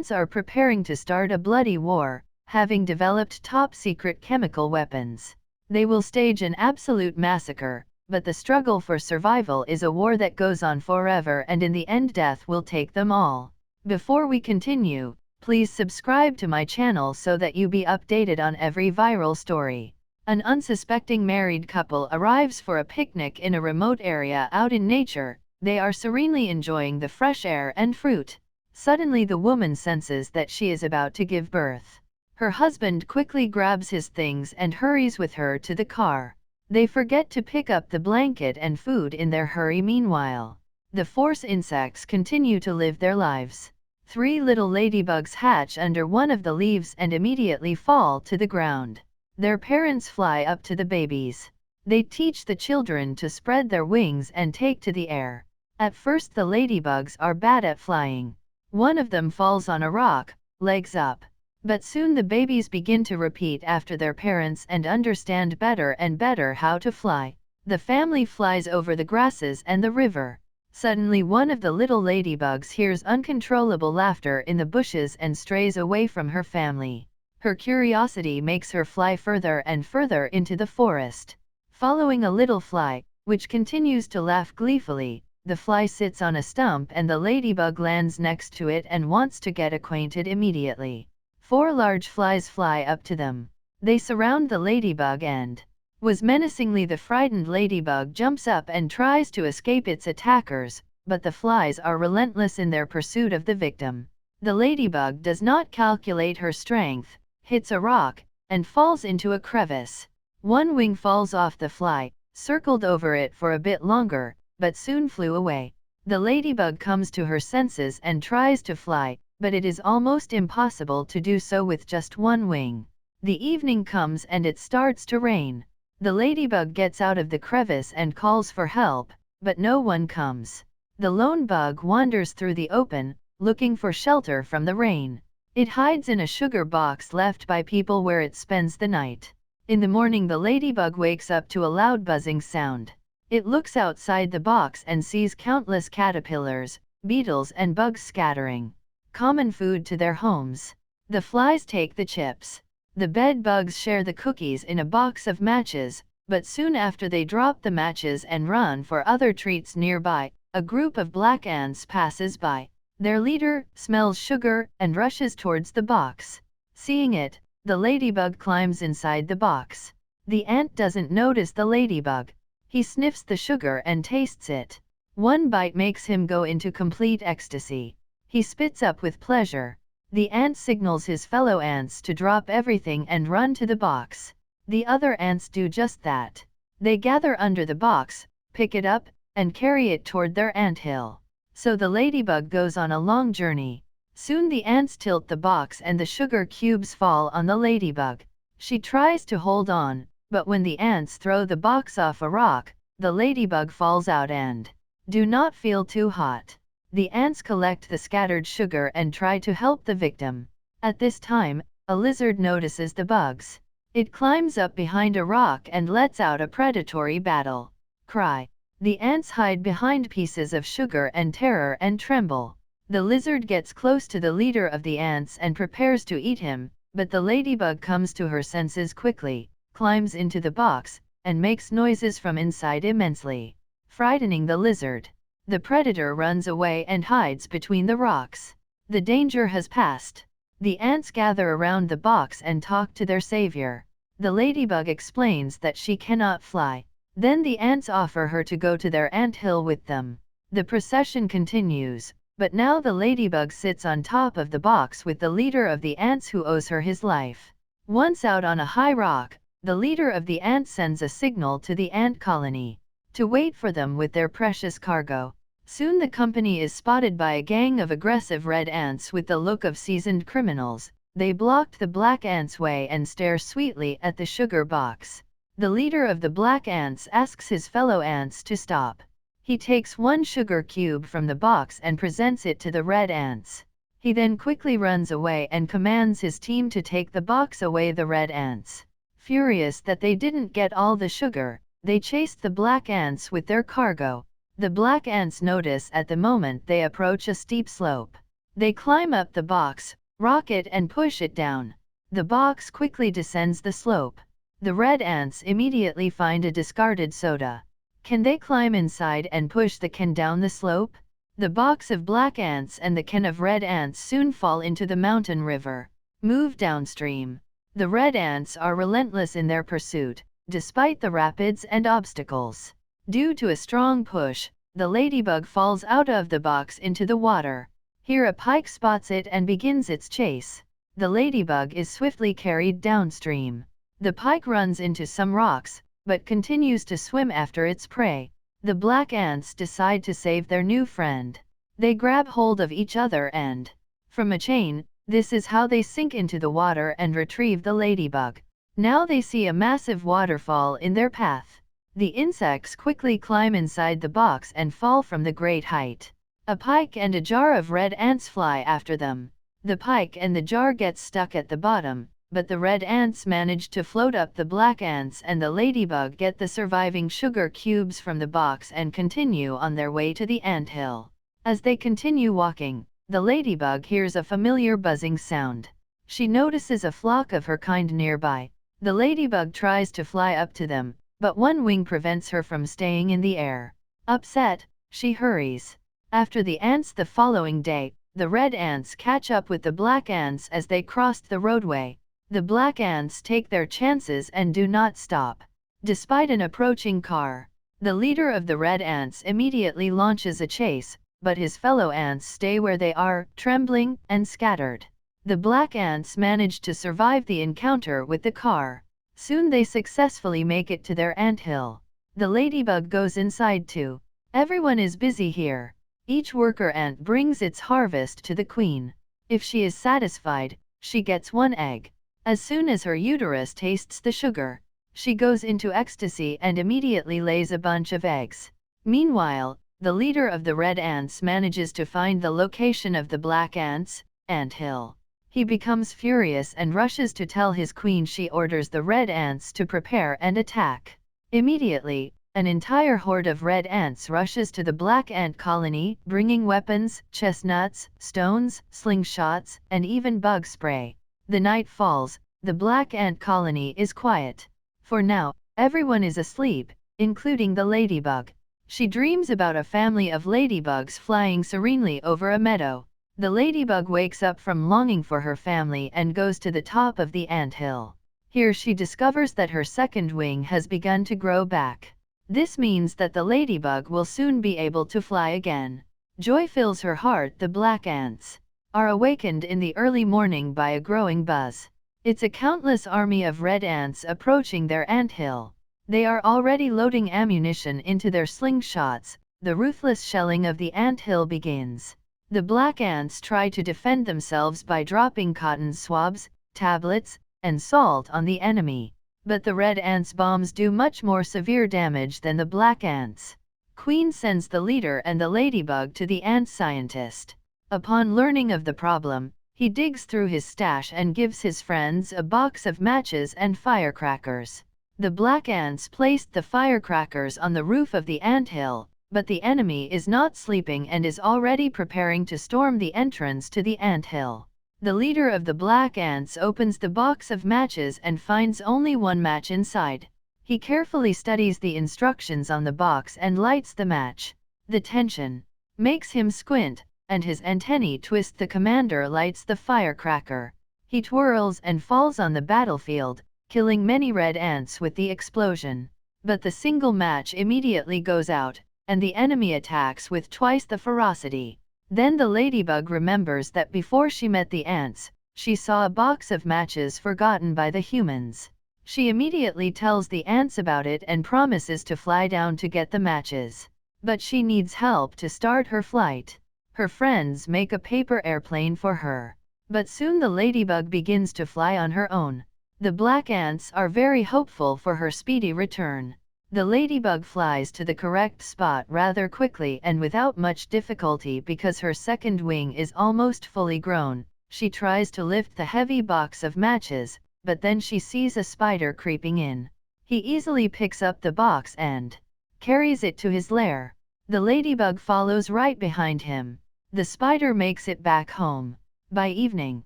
ants are preparing to start a bloody war, having developed top-secret chemical weapons. They will stage an absolute massacre, but the struggle for survival is a war that goes on forever, and in the end death will take them all. Before we continue, please subscribe to my channel so that you be updated on every viral story. An unsuspecting married couple arrives for a picnic in a remote area out in nature. They are serenely enjoying the fresh air and fruit. Suddenly the woman senses that she is about to give birth. Her husband quickly grabs his things and hurries with her to the car. They forget to pick up the blanket and food in their hurry. Meanwhile, the force insects continue to live their lives. 3 little ladybugs hatch under one of the leaves and immediately fall to the ground. Their parents fly up to the babies. They teach the children to spread their wings and take to the air. At first the ladybugs are bad at flying. One of them falls on a rock, legs up. But soon the babies begin to repeat after their parents and understand better and better how to fly. The family flies over the grasses and the river. Suddenly one of the little ladybugs hears uncontrollable laughter in the bushes and strays away from her family. Her curiosity makes her fly further and further into the forest. Following a little fly, which continues to laugh gleefully, the fly sits on a stump and the ladybug lands next to it and wants to get acquainted immediately. 4 large flies fly up to them. They surround the ladybug and menacingly the frightened ladybug jumps up and tries to escape its attackers, but the flies are relentless in their pursuit of the victim. The ladybug does not calculate her strength, hits a rock, and falls into a crevice. One wing falls off the fly, circled over it for a bit longer, but soon flew away. The ladybug comes to her senses and tries to fly, but it is almost impossible to do so with just one wing. The evening comes and it starts to rain. The ladybug gets out of the crevice and calls for help, but no one comes. The lone bug wanders through the open, looking for shelter from the rain. It hides in a sugar box left by people where it spends the night. In the morning the ladybug wakes up to a loud buzzing sound. It looks outside the box and sees countless caterpillars, beetles and bugs scattering common food to their homes. The flies take the chips. The bed bugs share the cookies in a box of matches, but soon after they drop the matches and run for other treats nearby. A group of black ants passes by. Their leader smells sugar and rushes towards the box. Seeing it, the ladybug climbs inside the box. The ant doesn't notice the ladybug. He sniffs the sugar and tastes it. One bite makes him go into complete ecstasy. He spits up with pleasure. The ant signals his fellow ants to drop everything and run to the box. The other ants do just that. They gather under the box, pick it up, and carry it toward their anthill. So the ladybug goes on a long journey. Soon the ants tilt the box and the sugar cubes fall on the ladybug. She tries to hold on, but when the ants throw the box off a rock, the ladybug falls out and do not feel too hot. The ants collect the scattered sugar and try to help the victim. At this time, a lizard notices the bugs. It climbs up behind a rock and lets out a predatory battle cry. The ants hide behind pieces of sugar and terror and tremble. The lizard gets close to the leader of the ants and prepares to eat him, but the ladybug comes to her senses quickly, climbs into the box, and makes noises from inside immensely, frightening the lizard. The predator runs away and hides between the rocks. The danger has passed. The ants gather around the box and talk to their savior. The ladybug explains that she cannot fly. Then the ants offer her to go to their anthill with them. The procession continues, but now the ladybug sits on top of the box with the leader of the ants who owes her his life. Once out on a high rock, the leader of the ants sends a signal to the ant colony to wait for them with their precious cargo. Soon the company is spotted by a gang of aggressive red ants with the look of seasoned criminals. They blocked the black ants' way and stare sweetly at the sugar box. The leader of the black ants asks his fellow ants to stop. He takes one sugar cube from the box and presents it to the red ants. He then quickly runs away and commands his team to take the box away. The red ants, furious that they didn't get all the sugar, they chased the black ants with their cargo. The black ants notice at the moment they approach a steep slope. They climb up the box, rock it and push it down. The box quickly descends the slope. The red ants immediately find a discarded soda. Can they climb inside and push the can down the slope? The box of black ants and the can of red ants soon fall into the mountain river. Move downstream. The red ants are relentless in their pursuit, despite the rapids and obstacles. Due to a strong push, the ladybug falls out of the box into the water. Here a pike spots it and begins its chase. The ladybug is swiftly carried downstream. The pike runs into some rocks, but continues to swim after its prey. The black ants decide to save their new friend. They grab hold of each other and, from a chain, this is how they sink into the water and retrieve the ladybug. Now they see a massive waterfall in their path. The insects quickly climb inside the box and fall from the great height. A pike and a jar of red ants fly after them. The pike and the jar get stuck at the bottom, but the red ants manage to float up the black ants and the ladybug get the surviving sugar cubes from the box and continue on their way to the anthill. As they continue walking, the ladybug hears a familiar buzzing sound. She notices a flock of her kind nearby. The ladybug tries to fly up to them, but one wing prevents her from staying in the air. Upset, she hurries. After the ants the following day, the red ants catch up with the black ants as they crossed the roadway. The black ants take their chances and do not stop. Despite an approaching car, the leader of the red ants immediately launches a chase, but his fellow ants stay where they are, trembling and scattered. The black ants manage to survive the encounter with the car. Soon they successfully make it to their anthill. The ladybug goes inside too. Everyone is busy here. Each worker ant brings its harvest to the queen. If she is satisfied, she gets one egg. As soon as her uterus tastes the sugar, she goes into ecstasy and immediately lays a bunch of eggs. Meanwhile, the leader of the red ants manages to find the location of the black ants' anthill. He becomes furious and rushes to tell his queen. She orders the red ants to prepare and attack. Immediately, an entire horde of red ants rushes to the black ant colony, bringing weapons, chestnuts, stones, slingshots, and even bug spray. The night falls, the black ant colony is quiet. For now, everyone is asleep, including the ladybug. She dreams about a family of ladybugs flying serenely over a meadow. The ladybug wakes up from longing for her family and goes to the top of the anthill. Here she discovers that her second wing has begun to grow back. This means that the ladybug will soon be able to fly again. Joy fills her heart. The black ants are awakened in the early morning by a growing buzz. It's a countless army of red ants approaching their anthill. They are already loading ammunition into their slingshots. The ruthless shelling of the anthill begins. The black ants try to defend themselves by dropping cotton swabs, tablets, and salt on the enemy. But the red ants' bombs do much more severe damage than the black ants. Queen sends the leader and the ladybug to the ant scientist. Upon learning of the problem, he digs through his stash and gives his friends a box of matches and firecrackers. The black ants placed the firecrackers on the roof of the anthill, but the enemy is not sleeping and is already preparing to storm the entrance to the anthill. The leader of the black ants opens the box of matches and finds only one match inside. He carefully studies the instructions on the box and lights the match. The tension makes him squint, and his antennae twist. The commander lights the firecracker. He twirls and falls on the battlefield, killing many red ants with the explosion. But the single match immediately goes out, and the enemy attacks with twice the ferocity. Then the ladybug remembers that before she met the ants, she saw a box of matches forgotten by the humans. She immediately tells the ants about it and promises to fly down to get the matches. But she needs help to start her flight. Her friends make a paper airplane for her. But soon the ladybug begins to fly on her own. The black ants are very hopeful for her speedy return. The ladybug flies to the correct spot rather quickly and without much difficulty because her second wing is almost fully grown. She tries to lift the heavy box of matches, but then she sees a spider creeping in. He easily picks up the box and carries it to his lair. The ladybug follows right behind him. The spider makes it back home. By evening,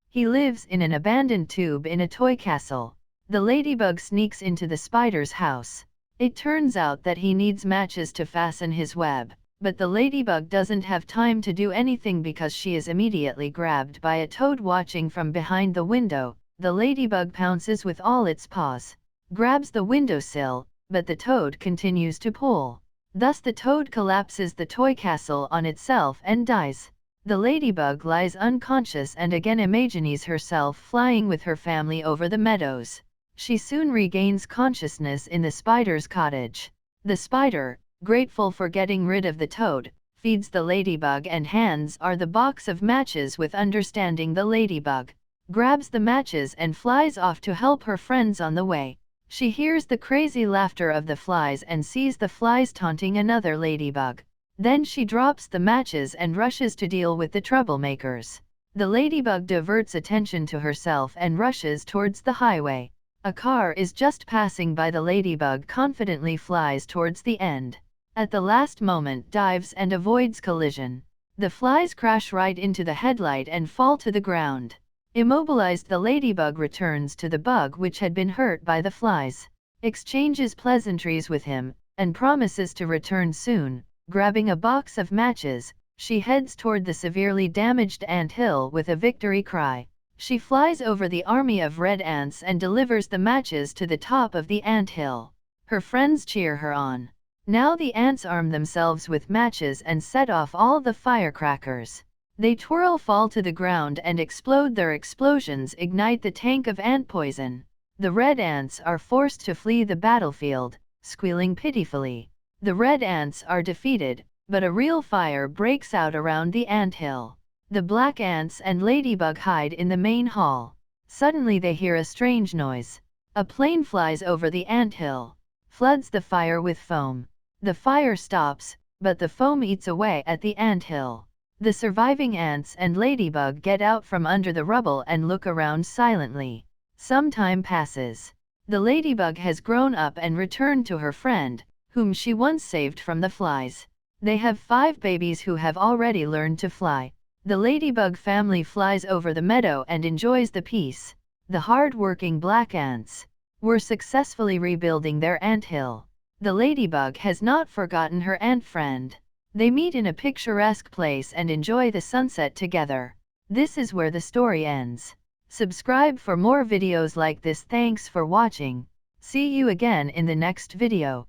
he lives in an abandoned tube in a toy castle. The ladybug sneaks into the spider's house. It turns out that he needs matches to fasten his web, but the ladybug doesn't have time to do anything because she is immediately grabbed by a toad watching from behind the window. The ladybug pounces with all its paws, grabs the windowsill, but the toad continues to pull. Thus the toad collapses the toy castle on itself and dies. The ladybug lies unconscious and again imagines herself flying with her family over the meadows. She soon regains consciousness in the spider's cottage. The spider, grateful for getting rid of the toad, feeds the ladybug and hands her the box of matches with understanding. The ladybug grabs the matches and flies off to help her friends on the way. She hears the crazy laughter of the flies and sees the flies taunting another ladybug. Then she drops the matches and rushes to deal with the troublemakers. The ladybug diverts attention to herself and rushes towards the highway. A car is just passing by. The ladybug confidently flies towards the end. At the last moment dives and avoids collision. The flies crash right into the headlight and fall to the ground. Immobilized, the ladybug returns to the bug which had been hurt by the flies, exchanges pleasantries with him, and promises to return soon. Grabbing a box of matches, she heads toward the severely damaged ant hill with a victory cry. She flies over the army of red ants and delivers the matches to the top of the ant hill. Her friends cheer her on. Now the ants arm themselves with matches and set off all the firecrackers. They twirl, fall to the ground and explode. Their explosions ignite the tank of ant poison. The red ants are forced to flee the battlefield, squealing pitifully. The red ants are defeated, but a real fire breaks out around the anthill. The black ants and ladybug hide in the main hall. Suddenly they hear a strange noise. A plane flies over the anthill, floods the fire with foam. The fire stops, but the foam eats away at the anthill. The surviving ants and ladybug get out from under the rubble and look around silently. Some time passes. The ladybug has grown up and returned to her friend, whom she once saved from the flies. They have 5 babies who have already learned to fly. The ladybug family flies over the meadow and enjoys the peace. The hard-working black ants were successfully rebuilding their anthill. The ladybug has not forgotten her ant friend. They meet in a picturesque place and enjoy the sunset together. This is where the story ends. Subscribe for more videos like this. Thanks for watching. See you again in the next video.